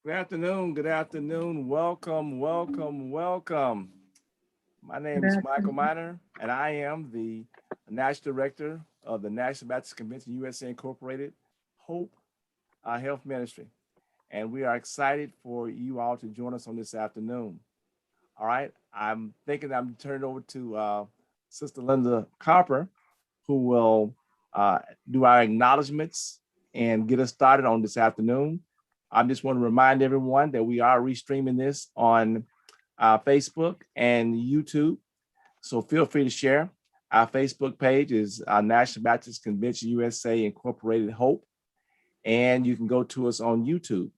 Good afternoon. Good afternoon. Welcome, welcome, welcome. My name is Michael Good Miner, and I am the National Director of the National Baptist Convention USA Incorporated Hope Health Ministry. And we are excited for you all to join us on this afternoon. All right. I'm thinking I'm turning it over to Sister Linda Copper, who will uh, do our acknowledgments and get us started on this afternoon. I just want to remind everyone that we are restreaming this on Facebook and YouTube. So feel free to share. Our Facebook page is National Baptist Convention USA Incorporated Hope. And you can go to us on YouTube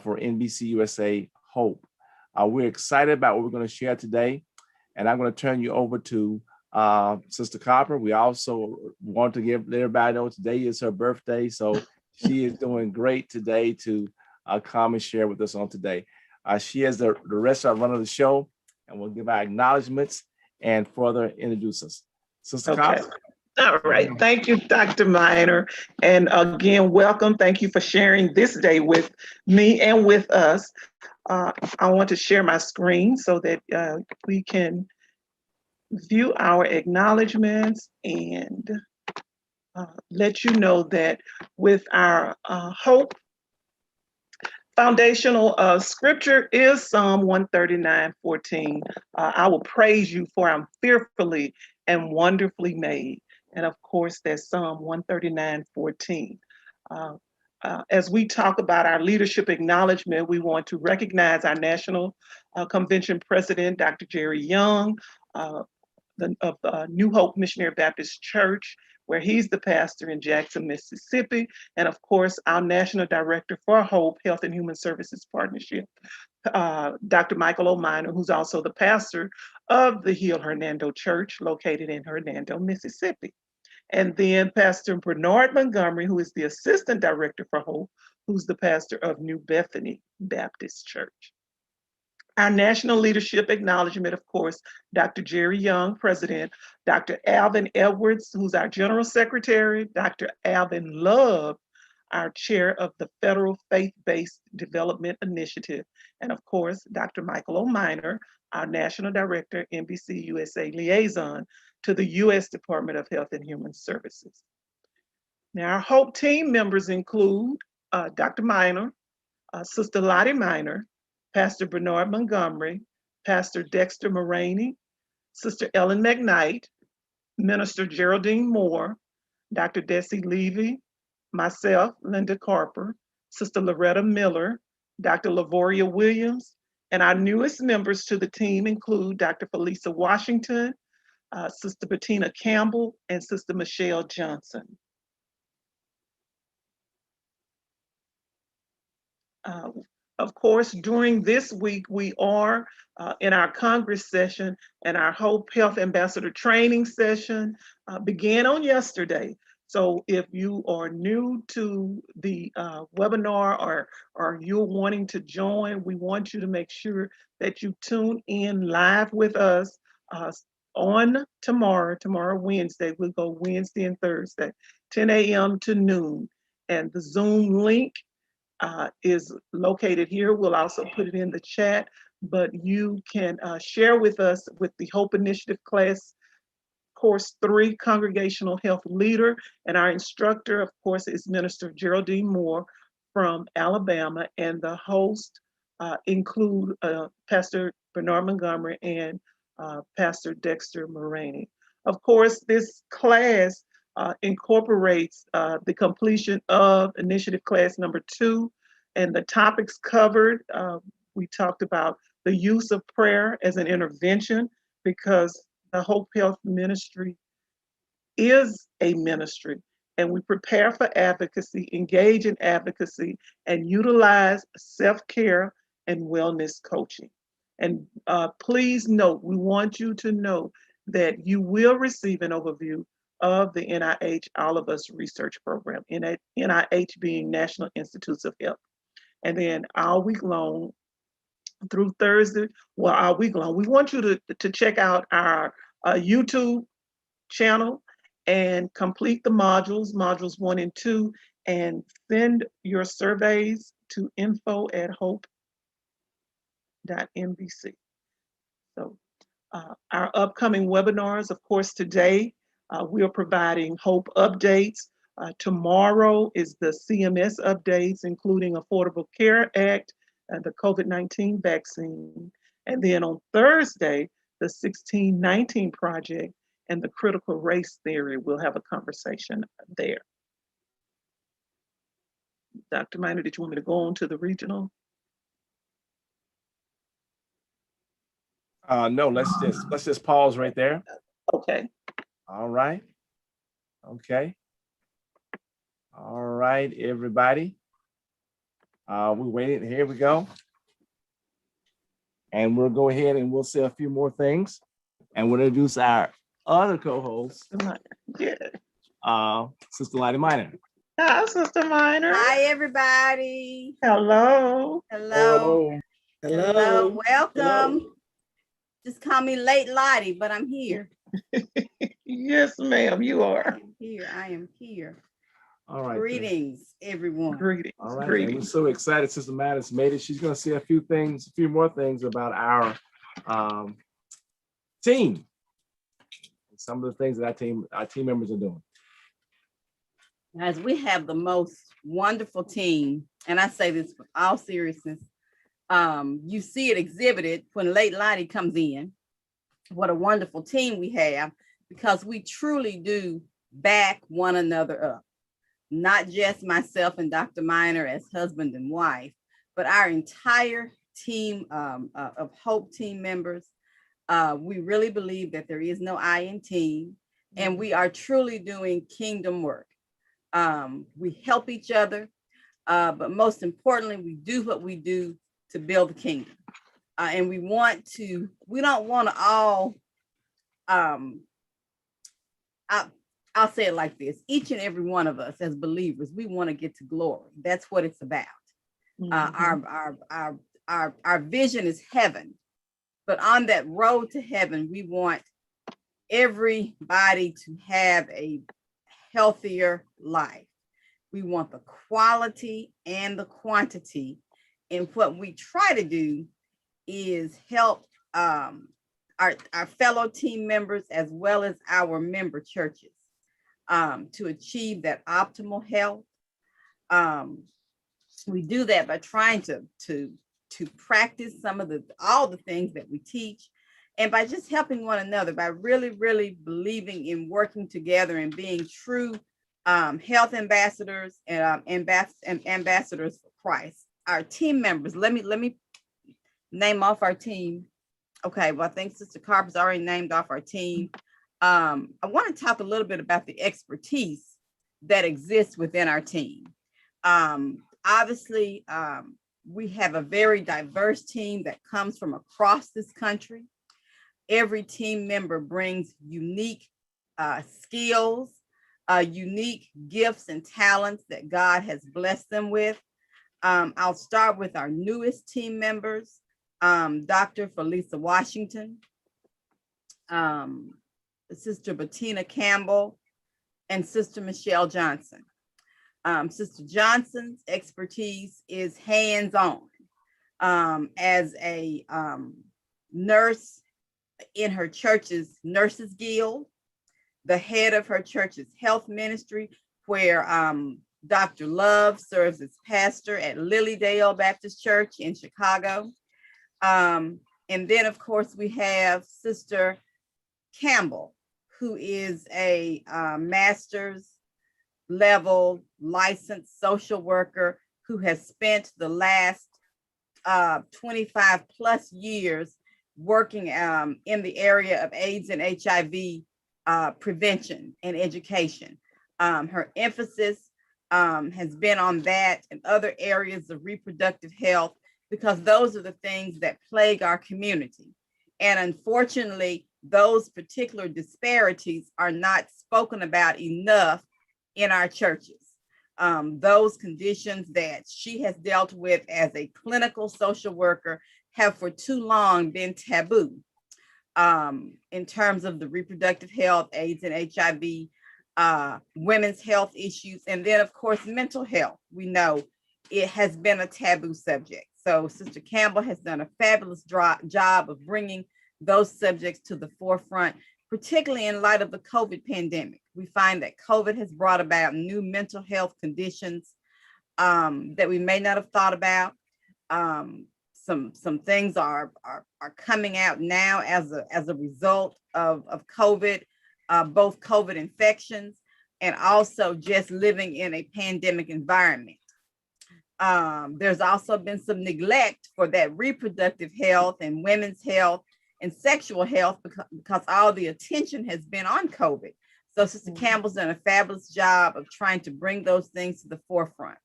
for NBC USA Hope. We're excited about what we're going to share today. And I'm going to turn you over to Sister Copper. We also want to let everybody know today is her birthday. So she is doing great today to come and share with us on today. She has the rest of the run of the show, and we'll give our acknowledgments and further introduce us. Sister Okay. Copper. All right. Thank you, Dr. Miner. And again, welcome. Thank you for sharing this day with me and with us. I want to share my screen so that we can view our acknowledgments and let you know that with our hope, foundational scripture is Psalm 139:14. I will praise you for I'm fearfully and wonderfully made. And of course, that's Psalm 139:14. Uh, as we talk about our leadership acknowledgement, we want to recognize our National Convention President, Dr. Jerry Young, uh, of New Hope Missionary Baptist Church, where he's the pastor in Jackson, Mississippi, and of course, our National Director for Hope, Health and Human Services Partnership, Dr. Michael O. Miner, who's also the pastor of the Heal Hernando Church, located in Hernando, Mississippi. And then Pastor Bernard Montgomery, who is the Assistant Director for Hope, who's the pastor of New Bethany Baptist Church. Our national leadership acknowledgement, of course, Dr. Jerry Young, President, Dr. Alvin Edwards, who's our General Secretary, Dr. Alvin Love, our Chair of the Federal Faith-Based Development Initiative, and of course, Dr. Michael O. Miner, our National Director, NBC USA Liaison to the U.S. Department of Health and Human Services. Now, our HOPE team members include Dr. Miner, Sister Lottie Miner, Pastor Bernard Montgomery, Pastor Dexter Moraney, Sister Ellen McKnight, Minister Geraldine Moore, Dr. Desi Levy, myself, Linda Carper, Sister Loretta Miller, Dr. Lavoria Williams, and our newest members to the team include Dr. Felisa Washington, Sister Bettina Campbell, and Sister Michelle Johnson. Uh, of course, during this week, we are in our Congress session, and our Hope Health Ambassador training session began on yesterday. So if you are new to the webinar, or you're wanting to join, we want you to make sure that you tune in live with us on tomorrow, Wednesday. We'll go Wednesday and Thursday, 10 a.m. to noon. And the Zoom link is located here. We'll also put it in the chat, but you can share with us with the Hope Initiative class, course 3, Congregational Health Leader, and our instructor, of course, is Minister Geraldine Moore from Alabama, and the host include Pastor Bernard Montgomery and Pastor Dexter Moraney. Of course, this class incorporates the completion of initiative class number 2, and the topics covered. We talked about the use of prayer as an intervention, because the Hope Health Ministry is a ministry, and we prepare for advocacy, engage in advocacy, and utilize self-care and wellness coaching. And please note, we want you to know that you will receive an overview of the NIH All of Us Research Program, NIH being National Institutes of Health. And then all week long, through Thursday, well, all week long, we want you to check out our YouTube channel and complete the modules 1 and 2, and send your surveys to info@hope.nbc. So our upcoming webinars, of course, today we are providing HOPE updates. Tomorrow is the CMS updates, including Affordable Care Act and the COVID-19 vaccine. And then on Thursday, the 1619 project and the critical race theory. We'll have a conversation there. Dr. Minor, did you want me to go on to the regional? No, let's just pause right there. Okay. All right. Okay. All right, everybody. We're waiting. Here we go. And we'll go ahead and we'll say a few more things. And we'll introduce our other co-host, Yeah. Sister Lottie Minor. Hi, Sister Minor. Hi, everybody. Hello. Hello. Hello. Welcome. Hello. Just call me Late Lottie, but I'm here. Yes, ma'am, you are. I am here. All right. Greetings, everyone. Greetings. All right. Greetings. And we're so excited Sister Maddox made it. She's going to say a few more things about our team. And some of the things that our team members are doing. Guys, we have the most wonderful team. And I say this with all seriousness. You see it exhibited when Late Lottie comes in. What a wonderful team we have, because we truly do back one another up. Not just myself and Dr. Minor as husband and wife, but our entire team of HOPE team members. We really believe that there is no I in team, and we are truly doing kingdom work. We help each other, but most importantly, we do what we do to build the kingdom. And we don't want to all, I'll say it like this. Each and every one of us as believers, we want to get to glory. That's what it's about. Our vision is heaven, but on that road to heaven, we want everybody to have a healthier life. We want the quality and the quantity. And what we try to do is help our fellow team members as well as our member churches to achieve that optimal health. We do that by trying to practice all the things that we teach, and by just helping one another, by really, really believing in working together and being true health ambassadors and ambassadors for Christ. Our team members, let me name off our team. Okay, well, I think Sister Carpenter's already named off our team. I want to talk a little bit about the expertise that exists within our team. Obviously, we have a very diverse team that comes from across this country. Every team member brings unique skills, unique gifts and talents that God has blessed them with. I'll start with our newest team members, Dr. Felisa Washington, Sister Bettina Campbell, and Sister Michelle Johnson. Sister Johnson's expertise is hands-on. As a nurse in her church's Nurses Guild, the head of her church's health ministry, where Dr. Love serves as pastor at Lilydale Baptist Church in Chicago. And then, of course, we have Sister Campbell, who is a master's level licensed social worker who has spent the last 25 plus years working in the area of AIDS and HIV prevention and education. Her emphasis has been on that and other areas of reproductive health, because those are the things that plague our community. And unfortunately, those particular disparities are not spoken about enough in our churches. Those conditions that she has dealt with as a clinical social worker have for too long been taboo in terms of the reproductive health, AIDS and HIV, women's health issues, and then of course, mental health. We know it has been a taboo subject. So Sister Campbell has done a fabulous job of bringing those subjects to the forefront, particularly in light of the COVID pandemic. We find that COVID has brought about new mental health conditions that we may not have thought about. Some things are coming out now as a result of COVID, both COVID infections and also just living in a pandemic environment. There's also been some neglect for that reproductive health and women's health and sexual health because all the attention has been on COVID. So Sister Campbell's done a fabulous job of trying to bring those things to the forefront.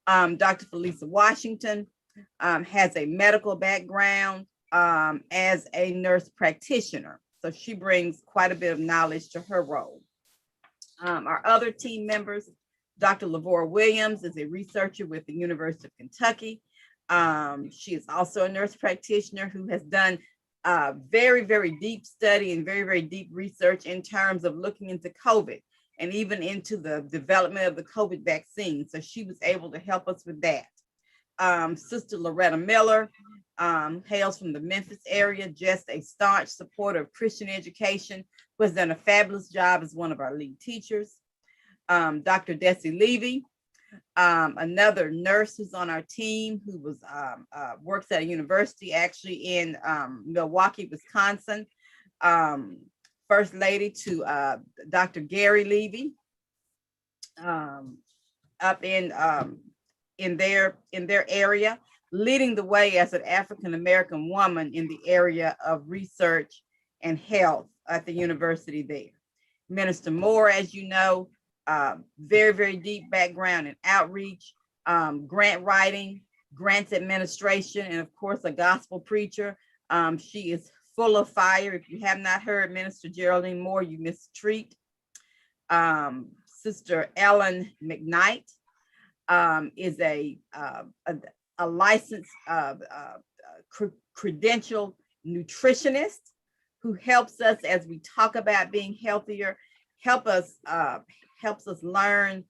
Dr. Felisa Washington has a medical background as a nurse practitioner. So she brings quite a bit of knowledge to her role. Our other team members, Dr. Lavora Williams is a researcher with the University of Kentucky. She is also a nurse practitioner who has done very, very deep study and very, very deep research in terms of looking into COVID and even into the development of the COVID vaccine. So she was able to help us with that. Sister Loretta Miller hails from the Memphis area, just a staunch supporter of Christian education, who has done a fabulous job as one of our lead teachers. Dr. Desi Levy, another nurse who's on our team, who was works at a university actually in Milwaukee, Wisconsin. First lady to Dr. Gary Levy, up in their area, leading the way as an African-American woman in the area of research and health at the university there. Minister Moore, as you know, very, very deep background in outreach, grant writing, grants administration, and of course, a gospel preacher. She is full of fire. If you have not heard Minister Geraldine Moore, you missed a treat. Sister Ellen McKnight is a licensed credentialed nutritionist who helps us as we talk about being healthier, helps us learn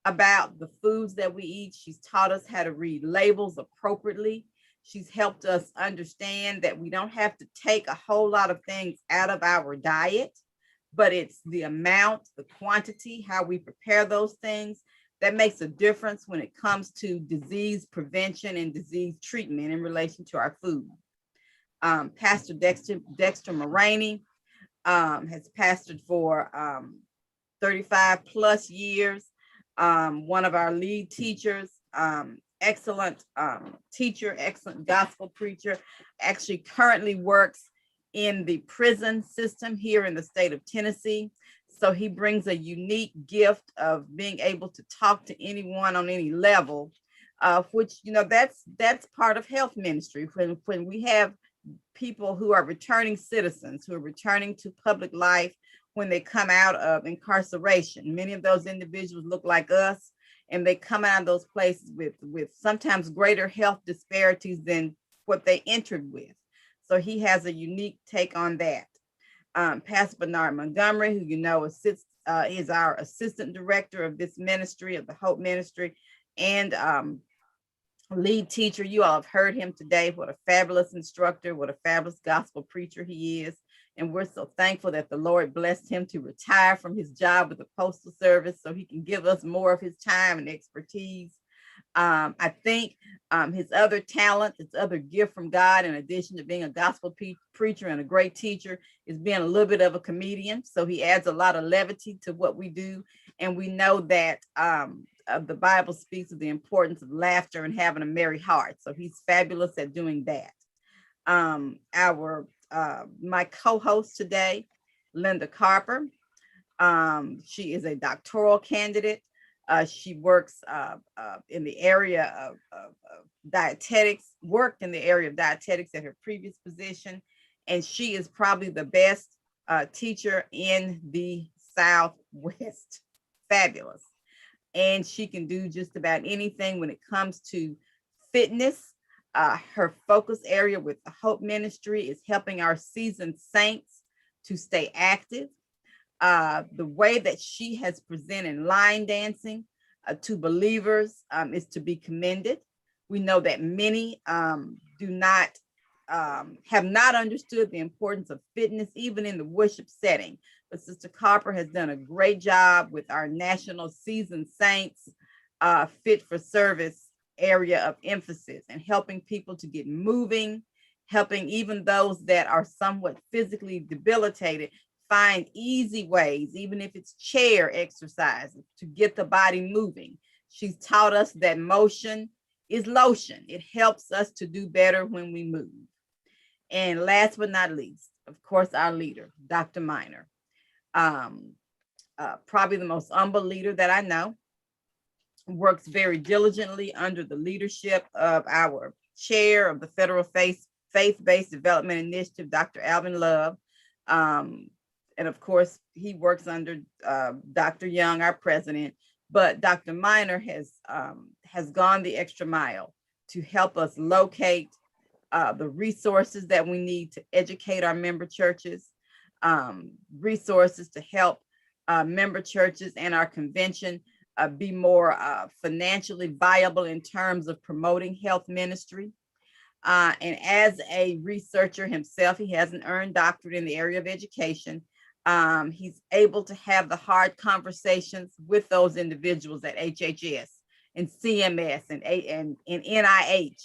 about the foods that we eat. She's taught us how to read labels appropriately. She's helped us understand that we don't have to take a whole lot of things out of our diet, but it's the amount, the quantity, how we prepare those things that makes a difference when it comes to disease prevention and disease treatment in relation to our food. Pastor Dexter Moraney has pastored for 35 plus years, one of our lead teachers, excellent teacher, excellent gospel preacher, actually currently works in the prison system here in the state of Tennessee. So he brings a unique gift of being able to talk to anyone on any level, which, you know, that's part of health ministry. When we have people who are returning citizens, who are returning to public life when they come out of incarceration, many of those individuals look like us, and they come out of those places with sometimes greater health disparities than what they entered with. So he has a unique take on that. Pastor Bernard Montgomery, who you know is our assistant director of this ministry, of the Hope Ministry, and lead teacher. You all have heard him today. What a fabulous instructor, what a fabulous gospel preacher he is. And we're so thankful that the Lord blessed him to retire from his job with the Postal Service so he can give us more of his time and expertise. I think his other talent, his other gift from God, in addition to being a gospel preacher and a great teacher, is being a little bit of a comedian. So he adds a lot of levity to what we do. And we know that the Bible speaks of the importance of laughter and having a merry heart. So he's fabulous at doing that. My co-host today, Linda Carper. She is a doctoral candidate. She works in the area of dietetics, worked in the area of dietetics at her previous position, and she is probably the best teacher in the Southwest. Fabulous. And she can do just about anything when it comes to fitness. Her focus area with the Hope Ministry is helping our seasoned saints to stay active. The way that she has presented line dancing, to believers is to be commended. We know that many do not have not understood the importance of fitness, even in the worship setting. But Sister Carper has done a great job with our National Seasoned Saints Fit for Service area of emphasis and helping people to get moving, helping even those that are somewhat physically debilitated find easy ways, even if it's chair exercises, to get the body moving. She's taught us that motion is lotion. It helps us to do better when we move. And last but not least, of course, our leader, Dr. Minor. Probably the most humble leader that I know, works very diligently under the leadership of our chair of the Federal Faith-Based Development Initiative, Dr. Alvin Love. And of course, he works under Dr. Young, our president, but Dr. Minor has gone the extra mile to help us locate the resources that we need to educate our member churches, resources to help member churches and our convention be more financially viable in terms of promoting health ministry. And as a researcher himself, he has an earned doctorate in the area of education. He's able to have the hard conversations with those individuals at HHS and CMS and NIH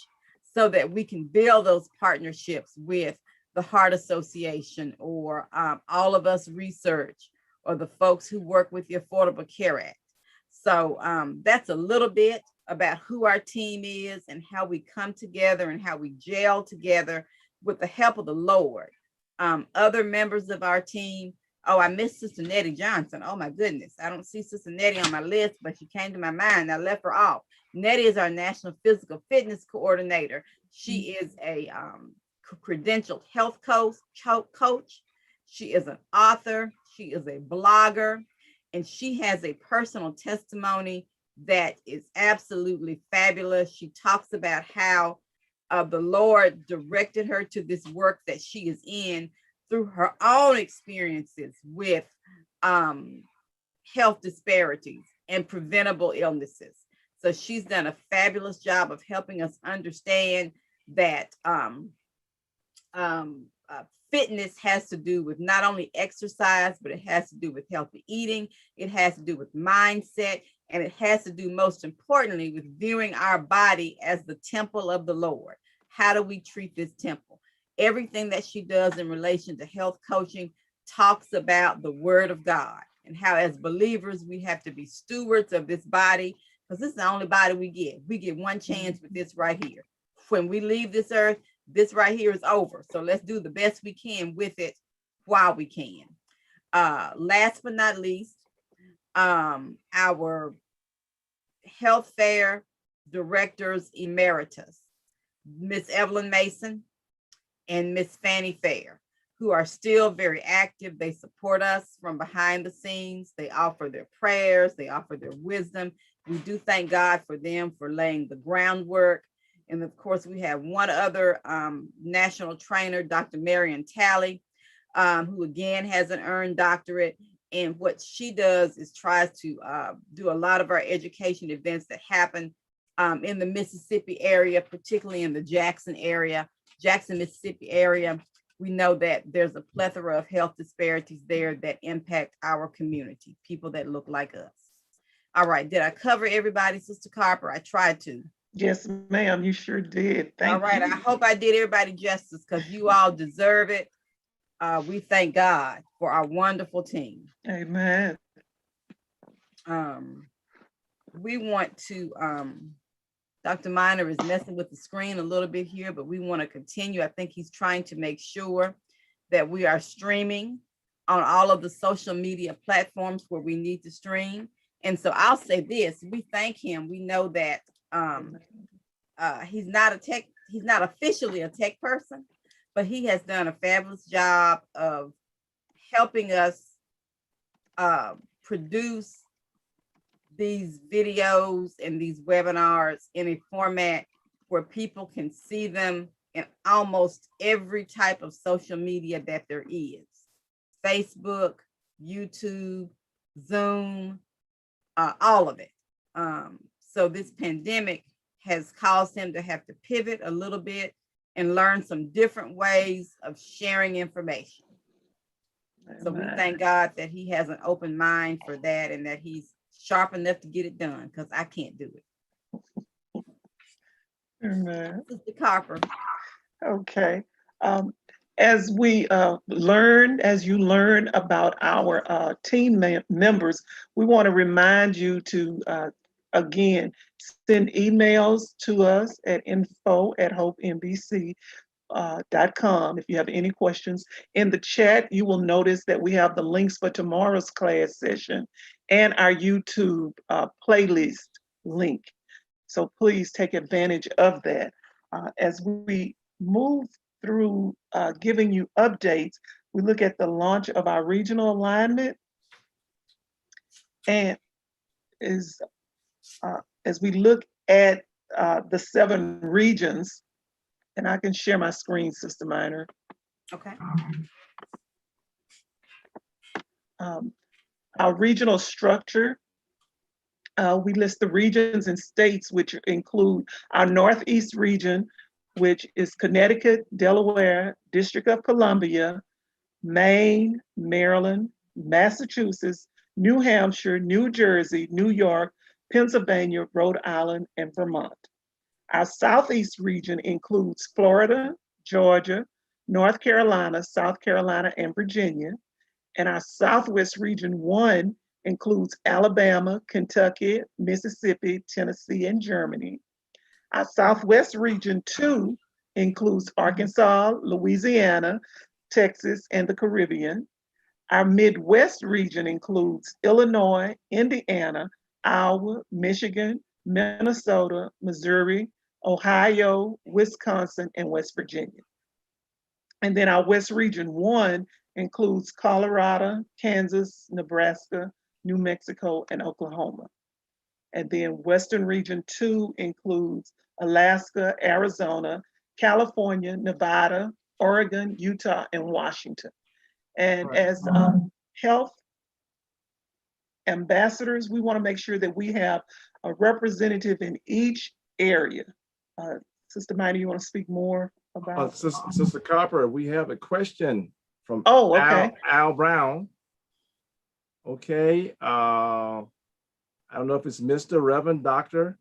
so that we can build those partnerships with the Heart Association or All of Us Research or the folks who work with the Affordable Care Act. So that's a little bit about who our team is and how we come together and how we gel together with the help of the Lord. Other members of our team, oh, I missed Sister Nettie Johnson. Oh my goodness. I don't see Sister Nettie on my list, but she came to my mind. I left her off. Nettie is our National Physical Fitness Coordinator. She is a credentialed health coach. She is an author. She is a blogger. And she has a personal testimony that is absolutely fabulous. She talks about how the Lord directed her to this work that she is in through her own experiences with health disparities and preventable illnesses. So she's done a fabulous job of helping us understand that fitness has to do with not only exercise, but it has to do with healthy eating. It has to do with mindset, and it has to do most importantly with viewing our body as the temple of the Lord. How do we treat this temple? Everything that she does in relation to health coaching talks about the word of God and how as believers, we have to be stewards of this body because this is the only body we get. We get one chance with this right here. When we leave this earth, this right here is over. So let's do the best we can with it while we can. Last but not least, our health fair directors emeritus, Miss Evelyn Mason and Miss Fannie Fair, who are still very active. They support us from behind the scenes. They offer their prayers. They offer their wisdom. We do thank God for them for laying the groundwork. And of course, we have one other national trainer, Dr. Marion Talley, who again has an earned doctorate. And what she does is tries to do a lot of our education events that happen in the Mississippi area, particularly in the Jackson, Mississippi area. We know that there's a plethora of health disparities there that impact our community, people that look like us. All right, did I cover everybody, Sister Carper? I tried to. Yes, ma'am, you sure did. Thank you. All right, I hope I did everybody justice because you all deserve it. We thank God for our wonderful team. Amen. We want to, Dr. Minor is messing with the screen a little bit here, but we want to continue. I think he's trying to make sure that we are streaming on all of the social media platforms where we need to stream. And so I'll say this, we thank him. We know that he's not officially a tech person, but he has done a fabulous job of helping us produce these videos and these webinars in a format where people can see them in almost every type of social media that there is. Facebook, YouTube, Zoom, all of it. So this pandemic has caused him to have to pivot a little bit and learn some different ways of sharing information. So we thank God that he has an open mind for that and that he's sharp enough to get it done, because I can't do it. Amen. Sister Copper. Okay. As we as you learn about our team members, we want to remind you to, again, send emails to us at info@hopembc.com if you have any questions. In the chat, you will notice that we have the links for tomorrow's class session and our YouTube playlist link. So please take advantage of that. As we move through giving you updates, we look at the launch of our regional alignment, and as we look at the 7 regions, and I can share my screen, Sister Minor. Okay. Our regional structure, we list the regions and states, which include our Northeast region, which is Connecticut, Delaware, District of Columbia, Maine, Maryland, Massachusetts, New Hampshire, New Jersey, New York, Pennsylvania, Rhode Island, and Vermont. Our Southeast region includes Florida, Georgia, North Carolina, South Carolina, and Virginia. And our Southwest region 1 includes Alabama, Kentucky, Mississippi, Tennessee, and Germany. Our Southwest region 2 includes Arkansas, Louisiana, Texas, and the Caribbean. Our Midwest region includes Illinois, Indiana, Iowa, Michigan, Minnesota, Missouri, Ohio, Wisconsin, and West Virginia. And then our West region 1 includes Colorado, Kansas, Nebraska, New Mexico, and Oklahoma. And then Western region 2 includes Alaska, Arizona, California, Nevada, Oregon, Utah, and Washington. And Right. as health ambassadors, we want to make sure that we have a representative in each area. Sister Minor, you want to speak more about? Sister Copper, we have a question from okay. Al Brown. Okay. I don't know if it's Mr. Reverend Dr.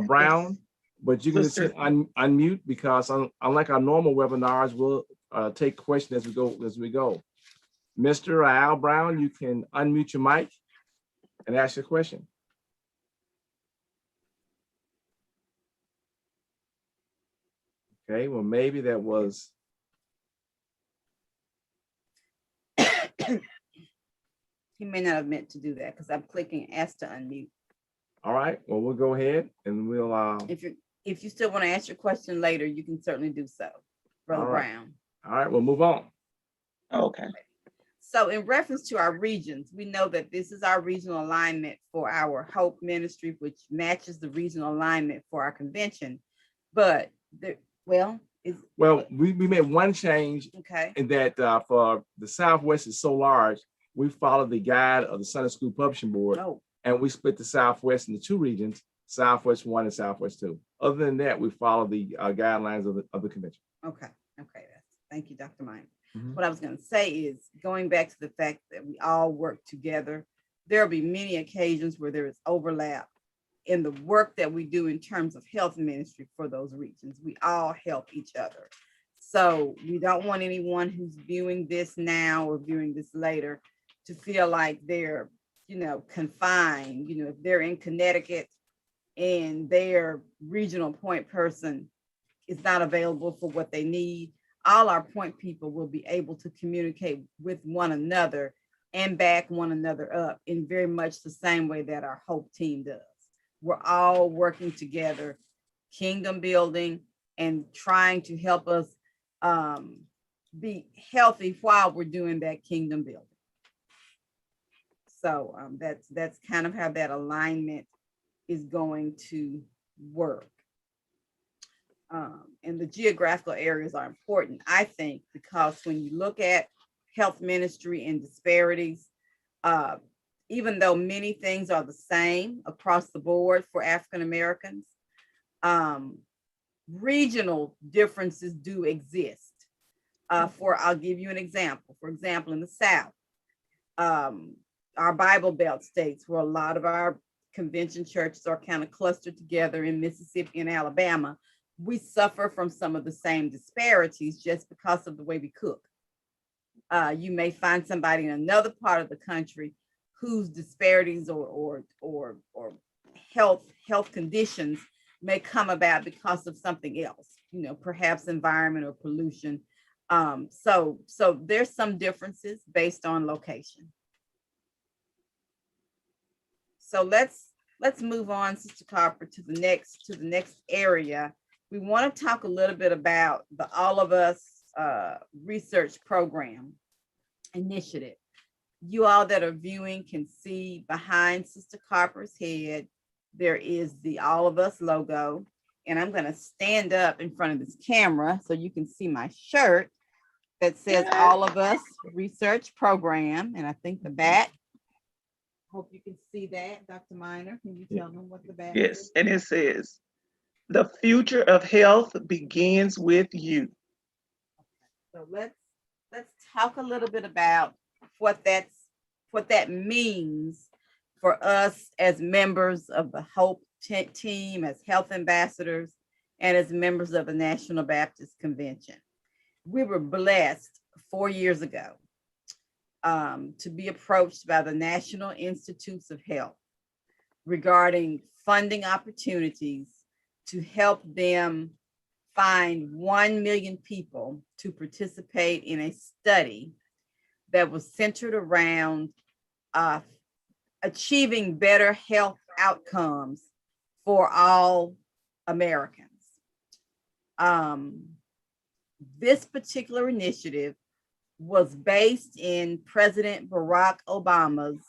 Brown, but you can just hit unmute, because unlike our normal webinars, we'll take questions as we go. Mr. Al Brown, you can unmute your mic and ask your question. Okay, well, maybe that was. He may not have meant to do that, because I'm clicking ask to unmute. All right, well, we'll go ahead and we'll. If you still want to ask your question later, you can certainly do so, Brother Brown. All right, we'll move on. Okay. So in reference to our regions, we know that this is our regional alignment for our Hope ministry, which matches the regional alignment for our convention. But we made one change. Okay. In that for the Southwest is so large, we follow the guide of the Sunday School Publishing Board, and we split the Southwest into 2 regions, Southwest 1 and Southwest 2. Other than that, we follow the guidelines of the convention. Okay. Thank you, Dr. Mine. Mm-hmm. What I was going to say is, going back to the fact that we all work together, there'll be many occasions where there is overlap in the work that we do in terms of health ministry for those regions. We all help each other. So we don't want anyone who's viewing this now or viewing this later to feel like they're, confined. If they're in Connecticut and their regional point person is not available for what they need, all our point people will be able to communicate with one another and back one another up in very much the same way that our Hope team does. We're all working together, kingdom building, and trying to help us be healthy while we're doing that kingdom building. So that's kind of how that alignment is going to work. And the geographical areas are important, I think, because when you look at health ministry and disparities, even though many things are the same across the board for African Americans, regional differences do exist. I'll give you an example. For example, in the South, our Bible Belt states, where a lot of our convention churches are kind of clustered together in Mississippi and Alabama, we suffer from some of the same disparities just because of the way we cook. You may find somebody in another part of the country whose disparities or health conditions may come about because of something else, perhaps environment or pollution. So there's some differences based on location. So let's move on, Sister Carper, to the next area. We want to talk a little bit about the All of Us research program initiative. You all that are viewing can see behind Sister Carper's head, there is the All of Us logo. And I'm going to stand up in front of this camera so you can see my shirt that says All of Us Research Program. And I think the back, hope you can see that. Dr. Minor, can you tell them what the back is? Yes, and it says, "The future of health begins with you." So let's talk a little bit about what that means for us as members of the H.O.P.E team, as health ambassadors, and as members of the National Baptist Convention. We were blessed 4 years ago to be approached by the National Institutes of Health regarding funding opportunities to help them find 1 million people to participate in a study that was centered around achieving better health outcomes for all Americans. This particular initiative was based in President Barack Obama's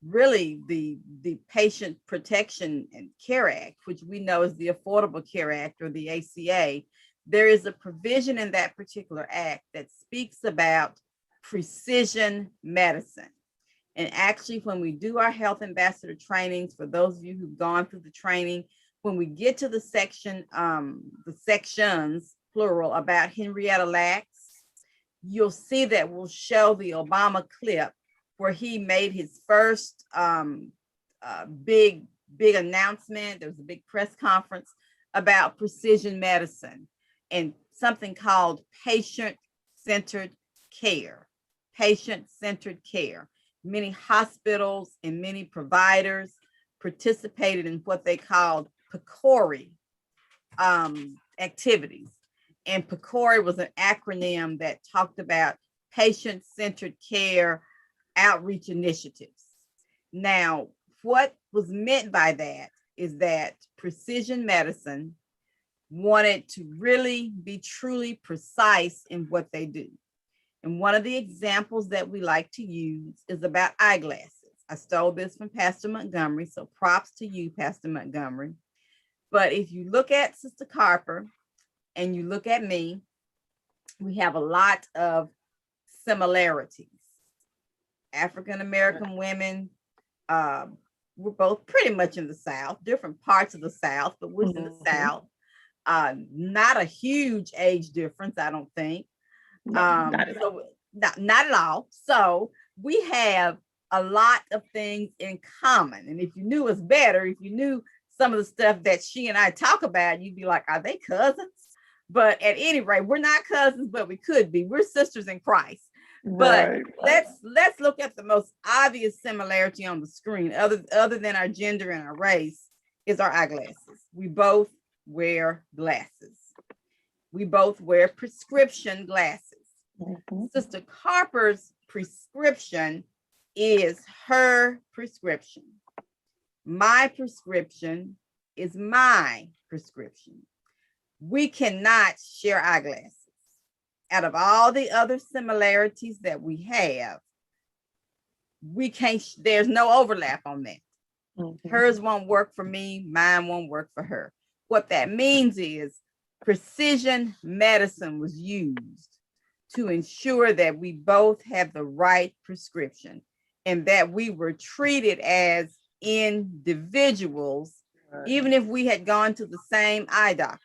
really the Patient Protection and Care Act, which we know as the Affordable Care Act, or the ACA. There is a provision in that particular act that speaks about precision medicine. And actually, when we do our health ambassador trainings, for those of you who've gone through the training, when we get to the sections, plural, about Henrietta Lacks, you'll see that we'll show the Obama clip where he made his first big announcement. There was a big press conference about precision medicine and something called patient-centered care. Patient-centered care. Many hospitals and many providers participated in what they called PCORI activities. And PCORI was an acronym that talked about patient-centered care outreach initiatives. Now, what was meant by that is that precision medicine wanted to really be truly precise in what they do. And one of the examples that we like to use is about eyeglasses. I stole this from Pastor Montgomery, so props to you, Pastor Montgomery. But if you look at Sister Carper and you look at me, we have a lot of similarities. African-American women, we're both pretty much in the South, different parts of the South, but we're in the South. Not a huge age difference, I don't think. Not at all. So we have a lot of things in common. And if you knew us better, if you knew some of the stuff that she and I talk about, you'd be like, are they cousins? But at any rate, we're not cousins, but we could be. We're sisters in Christ. But let's look at the most obvious similarity on the screen, other than our gender and our race, is our eyeglasses. We both wear glasses. We both wear prescription glasses. Sister Carper's prescription is her prescription. My prescription is my prescription. We cannot share eyeglasses. Out of all the other similarities that we have, we can't, there's no overlap on that. Hers won't work for me, mine won't work for her. What that means is precision medicine was used to ensure that we both have the right prescription. and that we were treated as individuals, even if we had gone to the same eye doctor.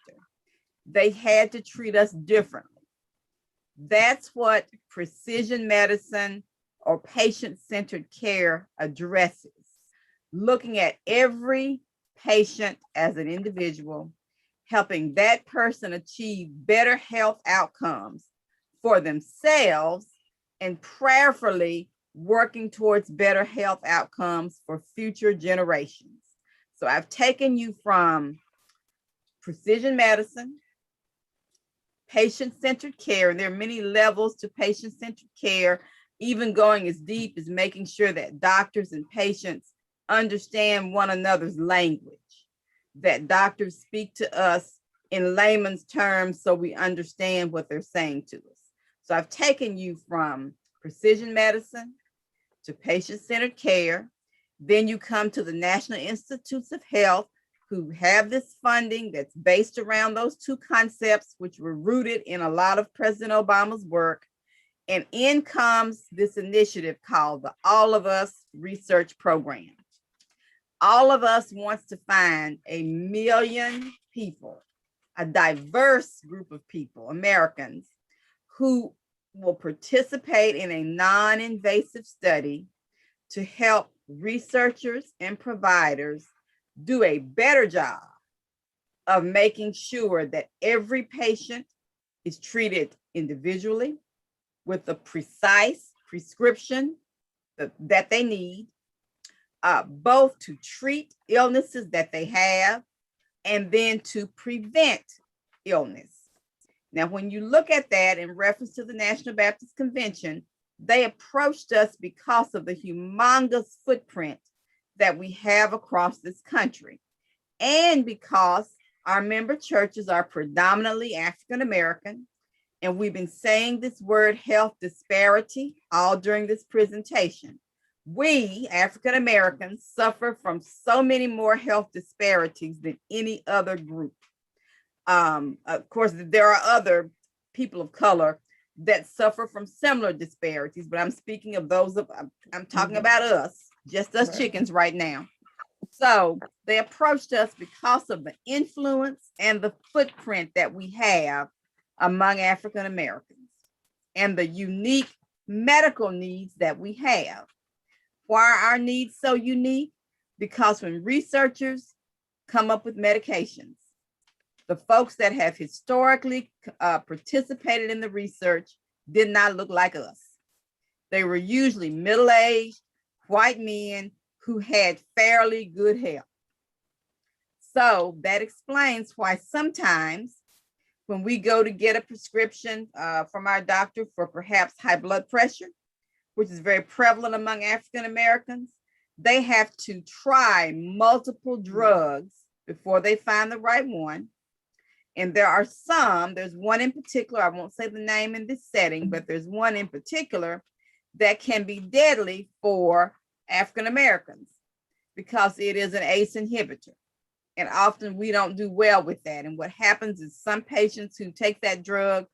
They had to treat us differently. That's what precision medicine or patient-centered care addresses, looking at every patient as an individual, helping that person achieve better health outcomes for themselves, and prayerfully working towards better health outcomes for future generations. So I've taken you from precision medicine, patient-centered care, and there are many levels to patient-centered care, even going as deep as making sure that doctors and patients understand one another's language, that doctors speak to us in layman's terms so we understand what they're saying to us. So I've taken you from precision medicine to patient-centered care. Then you come to the National Institutes of Health, who have this funding that's based around those two concepts, which were rooted in a lot of President Obama's work. And in comes this initiative called the All of Us Research Program. All of Us wants to find 1 million people, a diverse group of people, Americans, who will participate in a non-invasive study to help researchers and providers do a better job of making sure that every patient is treated individually with the precise prescription that they need, both to treat illnesses that they have and then to prevent illness. Now, when you look at that in reference to the National Baptist Convention, they approached us because of the humongous footprint that we have across this country, and because our member churches are predominantly African American, and we've been saying this word health disparity all during this presentation. We, African Americans, suffer from so many more health disparities than any other group. Of course, there are other people of color that suffer from similar disparities, but I'm speaking of those I'm talking about us, just us chickens right now. So they approached us because of the influence and the footprint that we have among African Americans and the unique medical needs that we have. Why are our needs so unique? Because when researchers come up with medications, the folks that have historically participated in the research did not look like us. They were usually middle-aged white men who had fairly good health. So that explains why sometimes when we go to get a prescription from our doctor for perhaps high blood pressure, which is very prevalent among African Americans, they have to try multiple drugs before they find the right one. And there are some, there's one in particular, I won't say the name in this setting, but there's one in particular that can be deadly for African Americans because it is an ACE inhibitor. And often we don't do well with that. And what happens is some patients who take that drug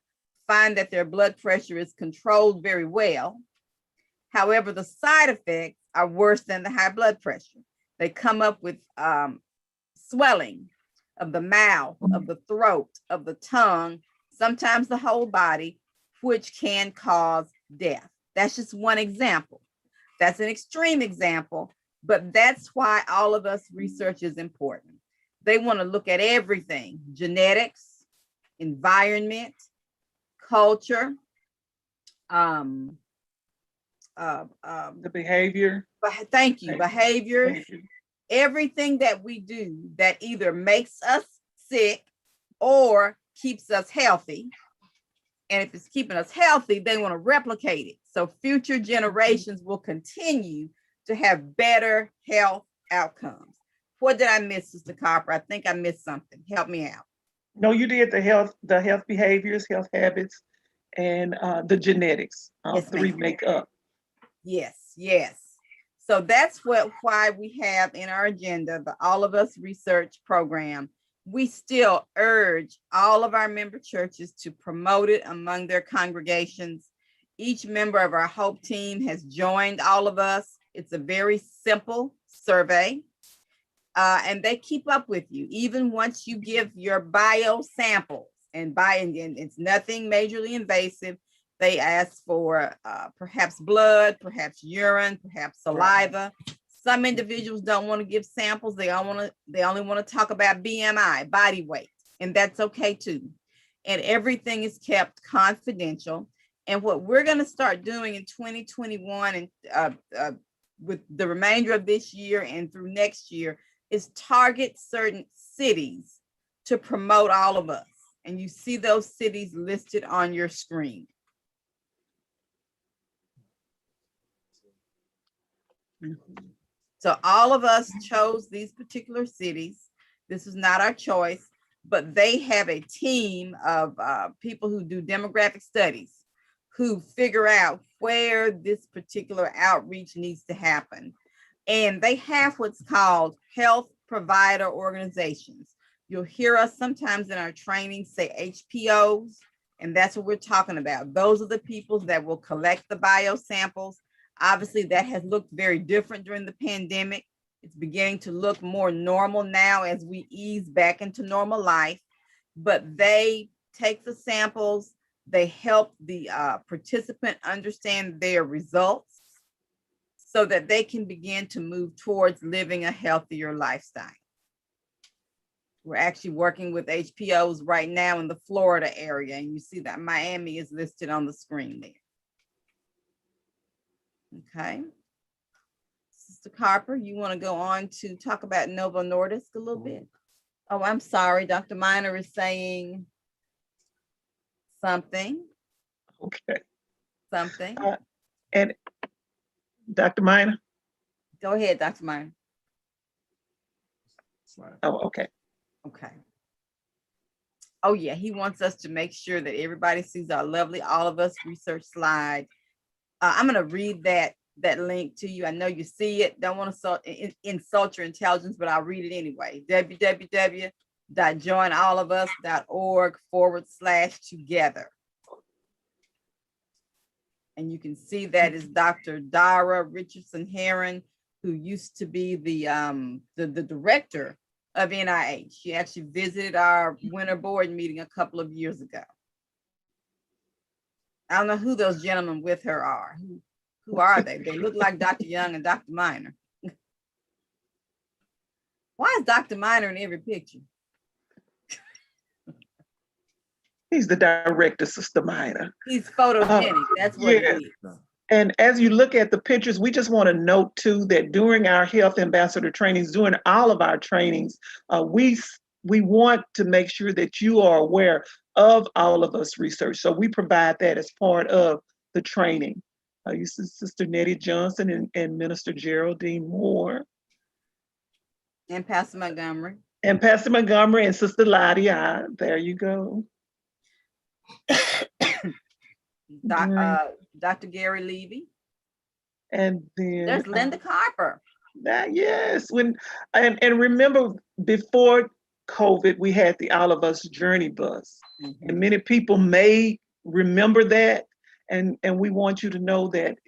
find that their blood pressure is controlled very well. However, the side effects are worse than the high blood pressure. They come up with swelling of the mouth, of the throat, of the tongue, sometimes the whole body, which can cause death. That's just one example. That's an extreme example, but that's why All of Us research is important. They want to look at everything: genetics, environment, culture, the behavior. Thank you, behaviors, everything that we do that either makes us sick or keeps us healthy. And if it's keeping us healthy, they want to replicate it. So future generations will continue to have better health outcomes. What did I miss, Sister Copper? I think I missed something. Help me out. No, you did the health behaviors, health habits, and the genetics. Yes, three ma'am. make up. Yes, yes. So that's why we have in our agenda the All of Us Research Program. We still urge all of our member churches to promote it among their congregations. Each member of our HOPE team has joined All of Us. It's a very simple survey. And they keep up with you even once you give your bio samples, and it's nothing majorly invasive. They ask for perhaps blood, perhaps urine, perhaps saliva. Some individuals don't want to give samples. They only want to talk about BMI, body weight, and that's okay too. And everything is kept confidential. And what we're going to start doing in 2021 and with the remainder of this year and through next year is target certain cities to promote all of us. And you see those cities listed on your screen. So all of us chose these particular cities. This is not our choice, but they have a team of people who do demographic studies, who figure out where this particular outreach needs to happen. And they have what's called health provider organizations. You'll hear us sometimes in our training say HPOs, and that's what we're talking about. Those are the people that will collect the biosamples. Obviously, that has looked very different during the pandemic. It's beginning to look more normal now as we ease back into normal life. But they take the samples, they help the participant understand their results so that they can begin to move towards living a healthier lifestyle. We're actually working with HPOs right now in the Florida area, and you see that Miami is listed on the screen there. Okay. Sister Carper, you want to go on to talk about Novo Nordisk a little bit? Oh, I'm sorry. Dr. Miner is saying something. Okay. Something. And Dr. Miner? Go ahead, Dr. Miner. Oh, okay. Okay. Oh, yeah. He wants us to make sure that everybody sees our lovely All of Us research slide. I'm going to read that link to you. I know you see it. Don't want to insult your intelligence, but I'll read it anyway. www.joinallofus.org/together. And you can see that is Dr. Dara Richardson Heron, who used to be the director of NIH. She actually visited our winter board meeting a couple of years ago. I don't know who those gentlemen with her are. Who are they? They look like Dr. Young and Dr. Miner. Why is Dr. Miner in every picture? He's the director, Sister Miner. He's photogenic. That's what it is. And as you look at the pictures, we just want to note too that during our health ambassador trainings, during all of our trainings, we want to make sure that you are aware of All of Us research. So we provide that as part of the training. You see Sister Nettie Johnson and Minister Geraldine Moore. And Pastor Montgomery. And Pastor Montgomery and Sister Lottie. There you go. Dr. Gary Levy. And then there's Linda Carper. Yes. And remember, before COVID, we had the All of Us Journey Bus. Mm-hmm. And many people may remember that. And we want you to know that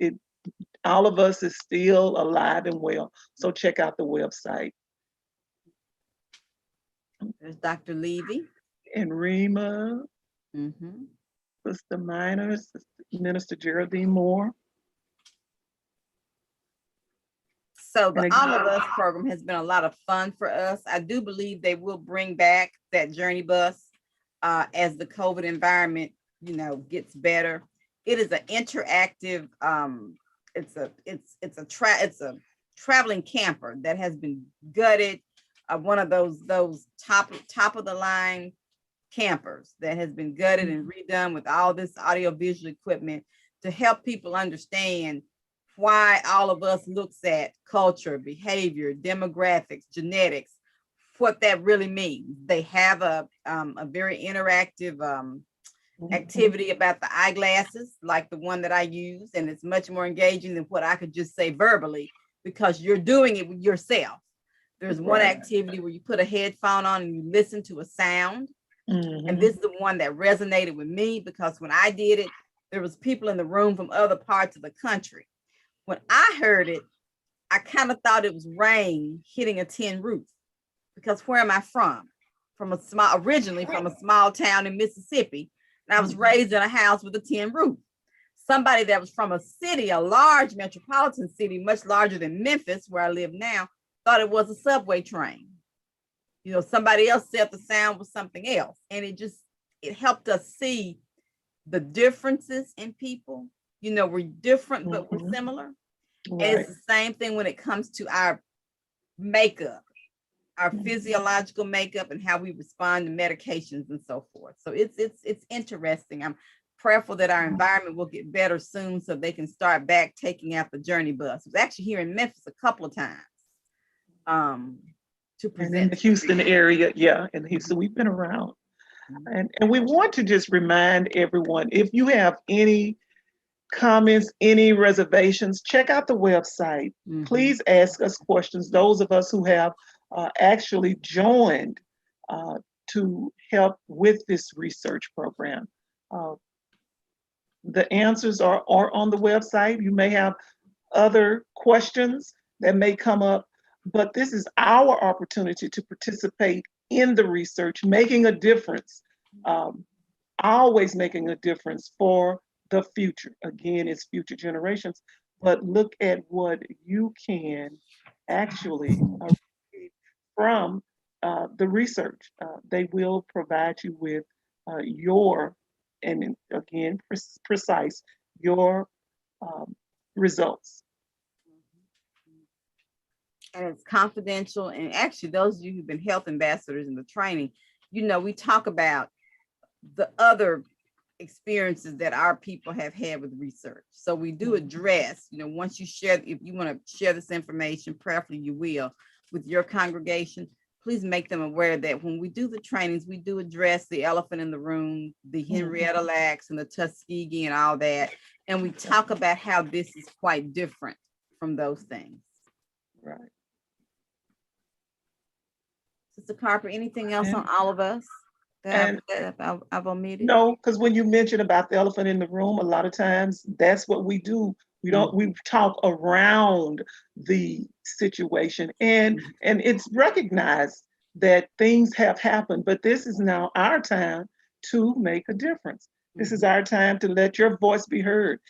All of Us is still alive and well. So check out the website. There's Dr. Levy. And Rima. Mm-hmm. Sister Miner, Minister Geraldine Moore. So the All of Us program has been a lot of fun for us. I do believe they will bring back that journey bus as the COVID environment, gets better. It is an interactive. It's a traveling camper that has been gutted. One of those top of the line campers that has been gutted and redone with all this audiovisual equipment to help people understand why All of Us looks at culture, behavior, demographics, genetics, what that really means. They have a very interactive activity about the eyeglasses, like the one that I use, and it's much more engaging than what I could just say verbally, because you're doing it with yourself. There's one activity where you put a headphone on and you listen to a sound. Mm-hmm. And this is the one that resonated with me, because when I did it, there was people in the room from other parts of the country. When I heard it, I kind of thought it was rain hitting a tin roof, because where am I from? Originally from a small town in Mississippi, and I was raised in a house with a tin roof. Somebody that was from a city, a large metropolitan city, much larger than Memphis, where I live now, thought it was a subway train. You know, somebody else said the sound was something else. And it helped us see the differences in people. You know, we're different, but we're similar. Right. And it's the same thing when it comes to our makeup, our physiological makeup, and how we respond to medications and so forth. So it's interesting. I'm prayerful that our environment will get better soon, so they can start back taking out the journey bus. It was actually here in Memphis a couple of times. To present. And in the Houston area, in Houston, we've been around. And we want to just remind everyone, if you have any comments, any reservations, check out the website. Please ask us questions. Those of us who have actually joined to help with this research program. The answers are on the website. You may have other questions that may come up, but this is our opportunity to participate in the research, making a difference, always making a difference for the future. Again, it's future generations, but look at what you can actually receive from the research. They will provide you with your, and again, precise, your results. And it's confidential. And actually, those of you who've been health ambassadors in the training, you know, we talk about the other experiences that our people have had with research. So we do address, you know, once you share, if you want to share this information, prayerfully you will, with your congregation, please make them aware that when we do the trainings, we do address the elephant in the room, the Henrietta Lacks and the Tuskegee and all that. And we talk about how this is quite different from those things. Right. Sister Carper, anything else on all of us that I've omitted? No, because when you mention about the elephant in the room, a lot of times that's what we do. We talk around the situation, and it's recognized that things have happened, but this is now our time to make a difference. This is our time to let your voice be heard.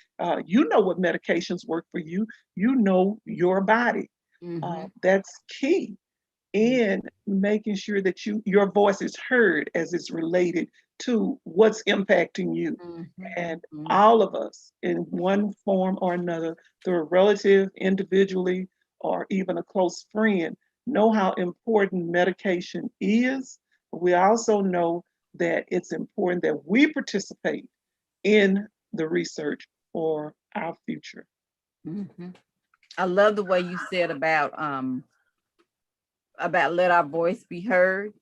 You know what medications work for you. You know your body. That's key in making sure that your voice is heard as it's related to what's impacting you. And all of us, in one form or another, through a relative, individually, or even a close friend, know how important medication is. We also know that it's important that we participate in the research for our future. I love the way you said about let our voice be heard,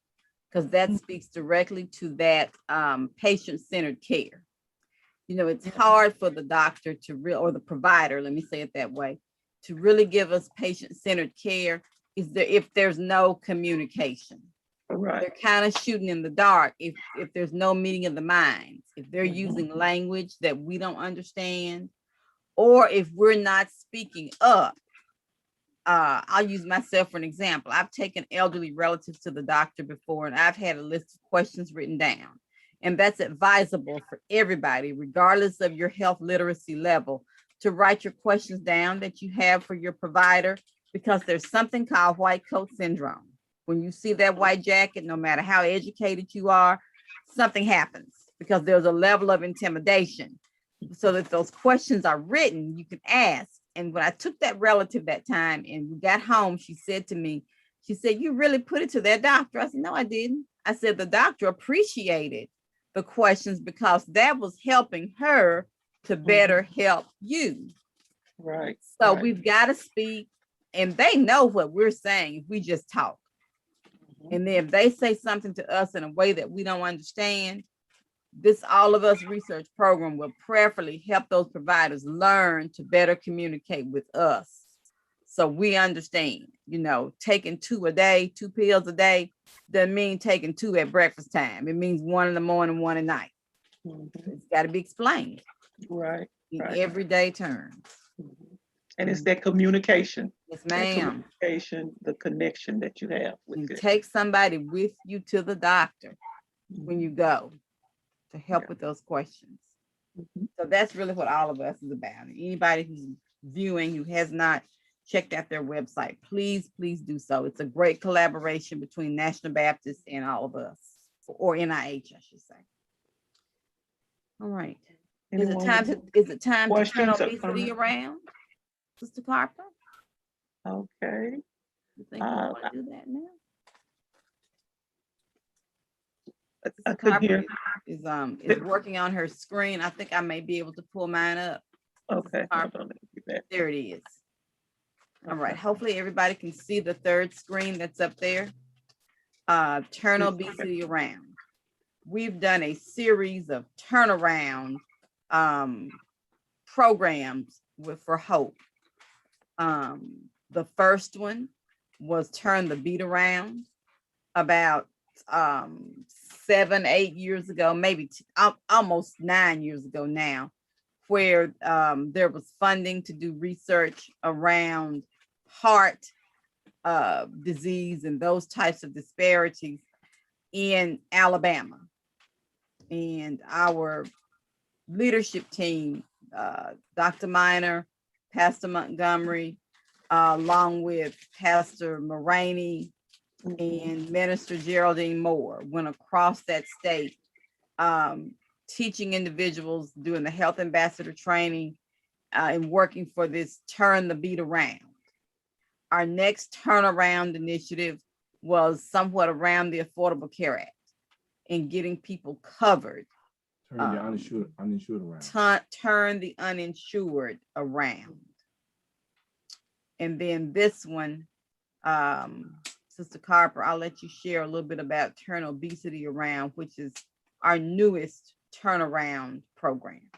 because that speaks directly to that patient-centered care. You know, it's hard for the doctor or the provider, let me say it that way, to really give us patient-centered care if there's no communication. Right. They're kind of shooting in the dark if there's no meeting of the minds, if they're using language that we don't understand, or if we're not speaking up. I'll use myself for an example. I've taken elderly relatives to the doctor before, and I've had a list of questions written down. And that's advisable for everybody, regardless of your health literacy level, to write your questions down that you have for your provider, because there's something called white coat syndrome. When you see that white jacket, no matter how educated you are, something happens, because there's a level of intimidation. So that those questions are written, you can ask. And when I took that relative that time and we got home, she said to me, you really put it to that doctor? I said, no, I didn't. I said, the doctor appreciated the questions because that was helping her to better help you. Right. So we've got to speak, and they know what we're saying if we just talk. And then if they say something to us in a way that we don't understand, this All of Us research program will prayerfully help those providers learn to better communicate with us. So we understand, you know, taking 2 pills a day doesn't mean taking 2 at breakfast time. It means 1 in the morning, 1 at night. It's got to be explained. Right. In everyday terms. And it's that communication. Yes, That ma'am. communication, the connection that you have with And it. take somebody with you to the doctor when you go to help Yeah. with those questions. Mhm. So that's really what all of us is about. Anybody who's viewing who has not checked out their website, please do so. It's a great collaboration between National Baptist and all of us, or NIH, I should say. All right. Is it Anyone time with to turn questions or obesity comments? around, Sister Carper? Okay. You think we want to do that now? I Sister couldn't Carper hear. is working on her screen. I think I may be able to pull mine up. Okay. Hold on, let me do that. There it is. All right. Okay. Hopefully everybody can see the third screen that's up there. Turn obesity around. We've done a series of turnaround programs for HOPE. The first one was Turn the Beat Around about 7-8 years ago, maybe almost 9 years ago now, where there was funding to do research around heart disease and those types of disparities in Alabama. And our leadership team, Dr. Minor, Pastor Montgomery, along with Pastor Moraney and Minister Geraldine Moore, went across that state, teaching individuals, doing the health ambassador training, and working for this Turn the Beat Around. Our next turnaround initiative was somewhat around the Affordable Care Act and getting people covered. Turn the uninsured around. Turn the uninsured around. And then this one, Sister Carper, I'll let you share a little bit about Turn Obesity Around, which is our newest turnaround program.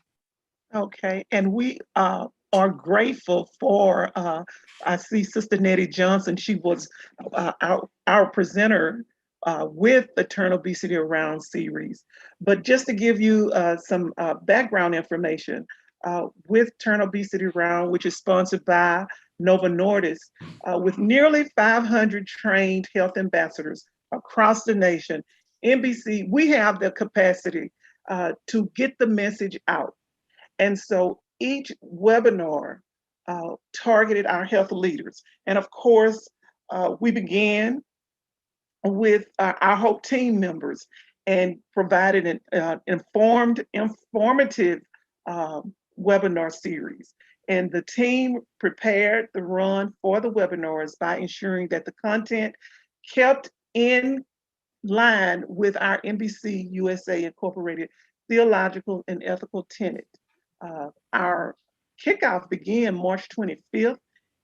Okay, and we are grateful for, I see Sister Nettie Johnson, she was our presenter with the Turn Obesity Around series. But just to give you some background information, with Turn Obesity Around, which is sponsored by Nova Nordis, with nearly 500 trained health ambassadors across the nation, NBC, we have the capacity to get the message out. And so each webinar targeted our health leaders. And of course, we began with our HOPE team members and provided an informative webinar series. And the team prepared the run for the webinars by ensuring that the content kept in line with our NBC USA Incorporated theological and ethical tenet. Our kickoff began March 25th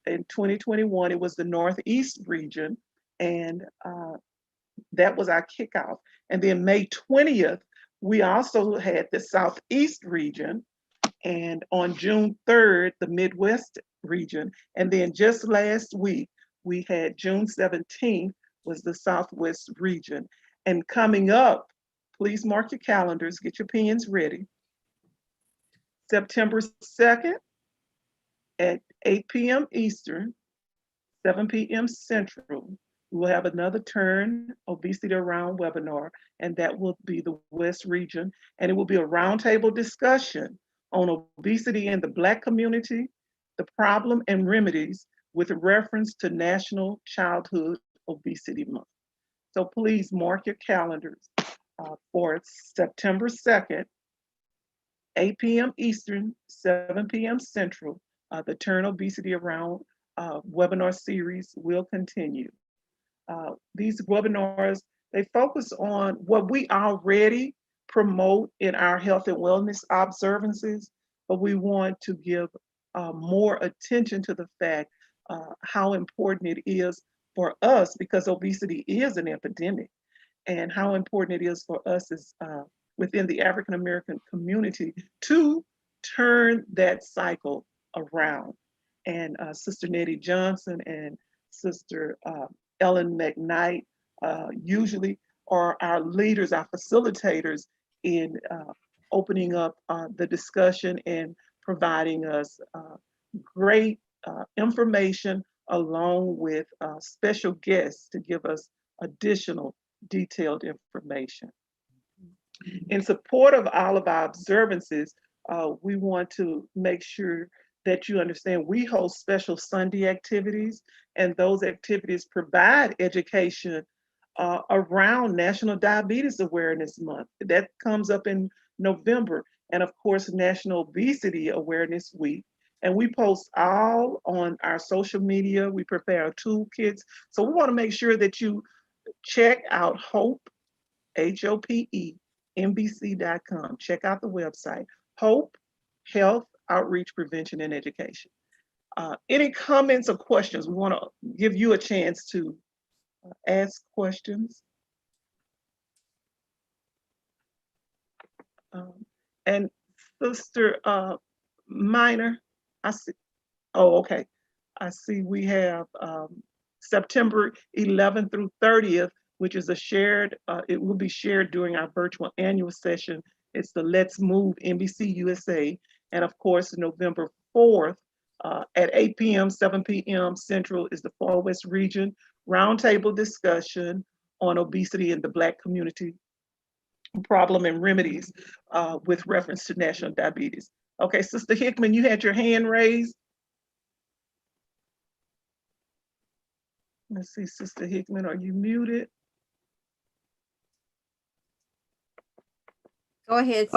in 2021. It was the Northeast region, and that was our kickoff. And then May 20th, we also had the Southeast region, and on June 3rd, the Midwest region. And then just last week, we had June 17th was the Southwest region. And coming up, please mark your calendars, get your pens ready. September 2nd at 8 p.m. Eastern, 7 p.m. Central, we will have another Turn Obesity Around webinar, and that will be the West region. And it will be a roundtable discussion on obesity in the Black community, the problem and remedies with reference to National Childhood Obesity Month. So please mark your calendars for September 2nd, 8 p.m. Eastern, 7 p.m. Central. The Turn Obesity Around webinar series will continue. These webinars, they focus on what we already promote in our health and wellness observances, but we want to give more attention to the fact how important it is for us, because obesity is an epidemic, and how important it is for us as within the African American community to turn that cycle around. And Sister Nettie Johnson and Sister Ellen McKnight usually are our leaders, our facilitators in opening up the discussion and providing us great information along with special guests to give us additional detailed information. In support of all of our observances, we want to make sure that you understand we host special Sunday activities, and those activities provide education around National Diabetes Awareness Month. That comes up in November, and of course, National Obesity Awareness Week. And we post all on our social media. We prepare toolkits. So we want to make sure that you check out HOPE, HOPE, NBC.com. Check out the website, HOPE, Health, Outreach, Prevention, and Education. Any comments or questions? We want to give you a chance to ask questions. And Sister Minor, I see. Oh, okay. I see we have September 11th through 30th, which is a shared, it will be shared during our virtual annual session. It's the Let's Move NBC USA. And of course, November 4th at 8 p.m., 7 p.m. Central is the Far West Region Roundtable discussion on obesity in the Black community, problem and remedies with reference to national diabetes. Okay, Sister Hickman, you had your hand raised. Let's see, Sister Hickman, are you muted? Go ahead.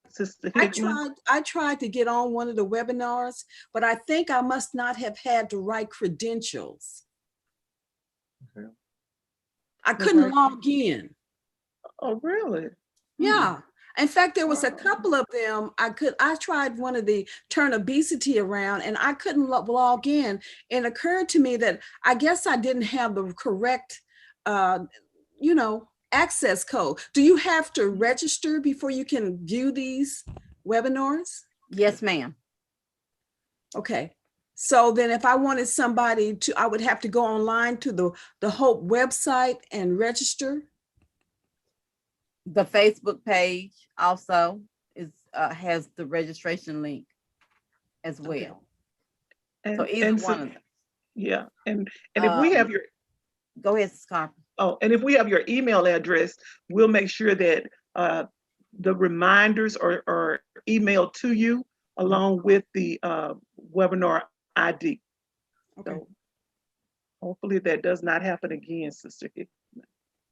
Sister Hickman. I tried to get on one of the webinars, but I think I must not have had the right credentials. Okay. I couldn't log in. Oh, really? Yeah. In fact, there was a couple of them. I tried one of the turn obesity around and I couldn't log in. And it occurred to me that I guess I didn't have the correct, access code. Do you have to register before you can view these webinars? Yes, ma'am. Okay. So then if I wanted somebody to, I would have to go online to the HOPE website and register. The Facebook page also has the registration link as well. Okay. And, so either one of them. Yeah, and if we have your, go ahead, Scott. Oh, and if we have your email address, we'll make sure that the reminders are emailed to you along with the webinar ID. Okay. So hopefully that does not happen again, Sister Hickman.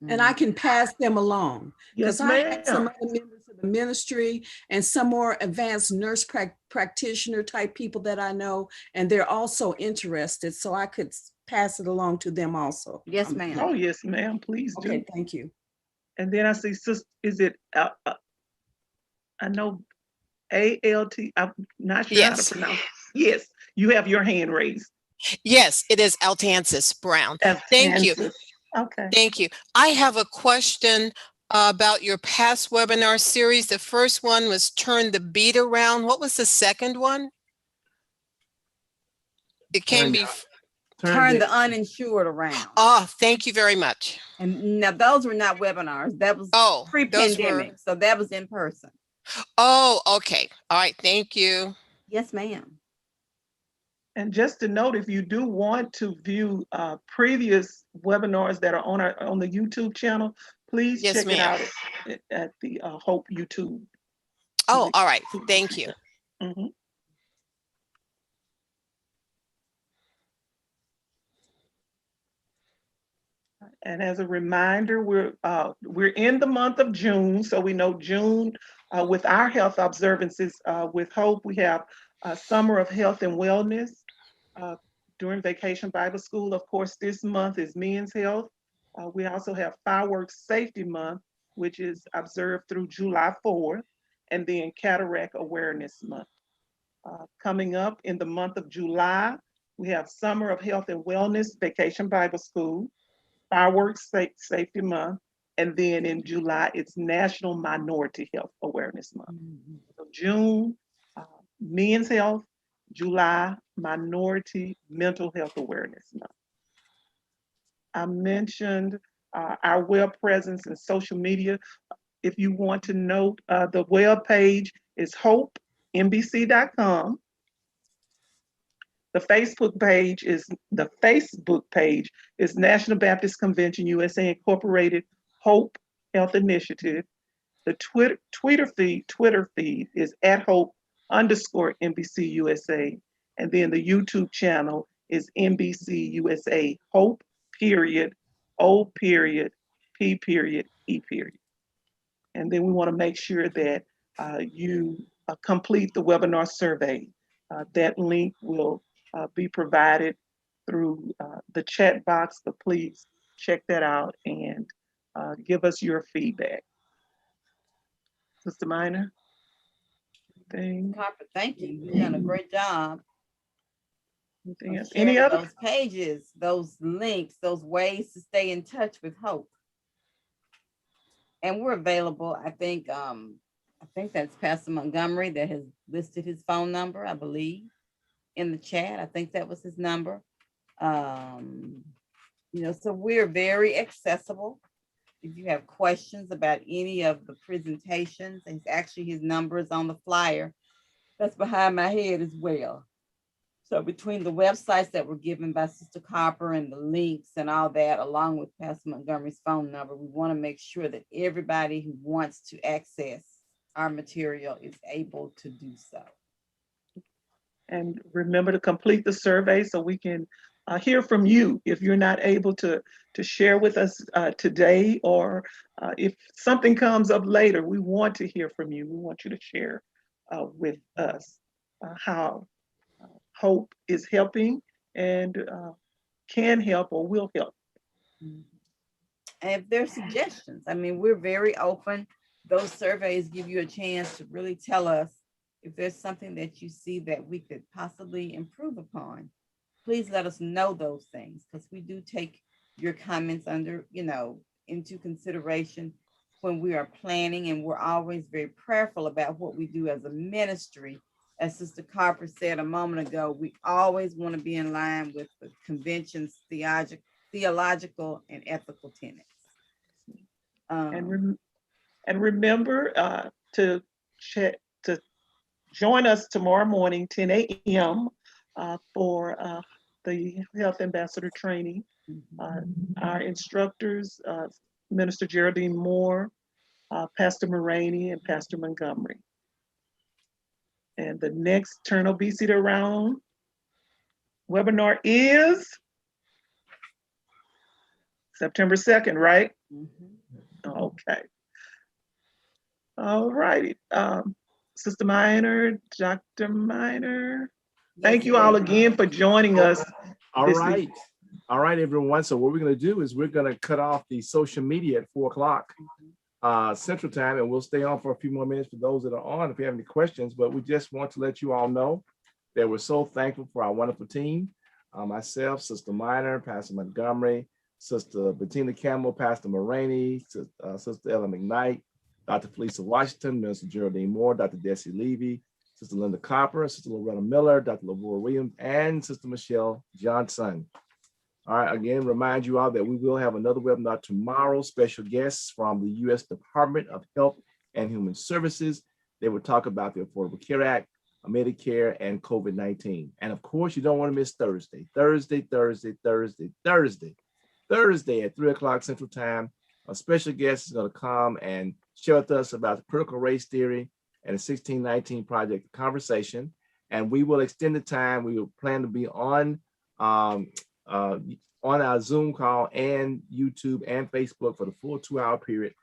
And I can pass them along. Yes, I had some other members of the ministry and some more advanced nurse practitioner type people that I know, and they're also interested. So I could pass it along to them also. Yes, ma'am. Oh, yes, ma'am. Please do. Okay, thank you. And then I see, Sister, is it, I know ALT, I'm not sure how to pronounce it. Yes, you have your hand raised. Yes, it is Altansis Brown. Thank you. Okay. Thank you. I have a question about your past webinar series. The first one was Turn the Beat Around. What was the second one? It can be Turn the uninsured around. Oh, thank you very much. And now those were not webinars. That was pre-pandemic. So that was in person. Oh, okay. All right. Thank you. Yes, ma'am. And just to note, if you do want to view previous webinars that are on the YouTube channel, please check it out at the HOPE YouTube. Oh, all right. Thank you. Mm-hmm. And as a reminder, we're in the month of June, so we know June with our health observances with HOPE, we have Summer of Health and Wellness during Vacation Bible School. Of course, this month is Men's Health. We also have Fireworks Safety Month, which is observed through July 4th, and then Cataract Awareness Month. Coming up in the month of July, we have Summer of Health and Wellness, Vacation Bible School, Fireworks Safety Month, and then in July, it's National Minority Health Awareness Month. Mm-hmm. So June, Men's Health, July, Minority Mental Health Awareness Month. I mentioned our web presence and social media. If you want to note, the web page is HOPE, NBC.com. The Facebook page is National Baptist Convention USA Incorporated HOPE Health Initiative. The Twitter feed is @HOPE_NBC USA. And then the YouTube channel is NBC USA HOPE O.P.E. And then we want to make sure that you complete the webinar survey. That link will be provided through the chat box, but please check that out and give us your feedback. Sister Minor? Harper, thank you. You've done a great job. Anything else? Sharing Any other? those pages, those links, those ways to stay in touch with HOPE. And we're available. I think that's Pastor Montgomery that has listed his phone number, I believe, in the chat. I think that was his number. So we're very accessible. If you have questions about any of the presentations, and actually his number is on the flyer that's behind my head as well. So between the websites that were given by Sister Copper and the links and all that, along with Pastor Montgomery's phone number, we want to make sure that everybody who wants to access our material is able to do so. And remember to complete the survey so we can hear from you. If you're not able to share with us today, or if something comes up later, we want to hear from you. We want you to share with us how HOPE is helping and can help or will help. And if there's suggestions, we're very open. Those surveys give you a chance to really tell us if there's something that you see that we could possibly improve upon. Please let us know those things, because we do take your comments into consideration when we are planning, and we're always very prayerful about what we do as a ministry. As Sister Carper said a moment ago, we always want to be in line with the convention's theological and ethical tenets. And remember to join us tomorrow morning, 10 a.m. For the Health Ambassador Training. Our instructors, Minister Geraldine Moore, Pastor Moraney, and Pastor Montgomery. And the next Turn Obesity Around webinar is September 2nd, right? Okay. All righty. Sister Minor, Dr. Minor, thank you all again for joining us. All right. All right, everyone. So what we're going to do is we're going to cut off the social media at 4 o'clock Central Time, and we'll stay on for a few more minutes for those that are on if you have any questions. But we just want to let you all know that we're so thankful for our wonderful team. Myself, Sister Minor, Pastor Montgomery, Sister Bettina Campbell, Pastor Moraney, Sister Ellen McKnight, Dr. Felicia Washington, Minister Geraldine Moore, Dr. Desi Levy, Sister Linda Copper, Sister Loretta Miller, Dr. Lavora Williams, and Sister Michelle Johnson. All right, again, remind you all that we will have another webinar tomorrow. Special guests from the U.S. Department of Health and Human Services. They will talk about the Affordable Care Act, Medicare, and COVID-19. And of course, you don't want to miss Thursday at 3 o'clock Central Time. A special guest is going to come and share with us about the critical race theory and the 1619 Project conversation. And we will extend the time. We will plan to be on our Zoom call and YouTube and Facebook for the full 2-hour period.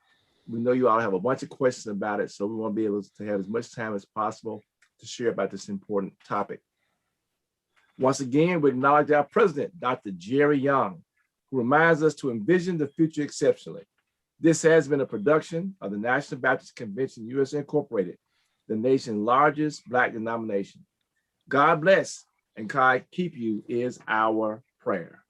We know you all have a bunch of questions about it, so we want to be able to have as much time as possible to share about this important topic. Once again, we acknowledge our president, Dr. Jerry Young, who reminds us to envision the future exceptionally. This has been a production of the National Baptist Convention USA Incorporated, the nation's largest Black denomination. God bless and God keep you is our prayer.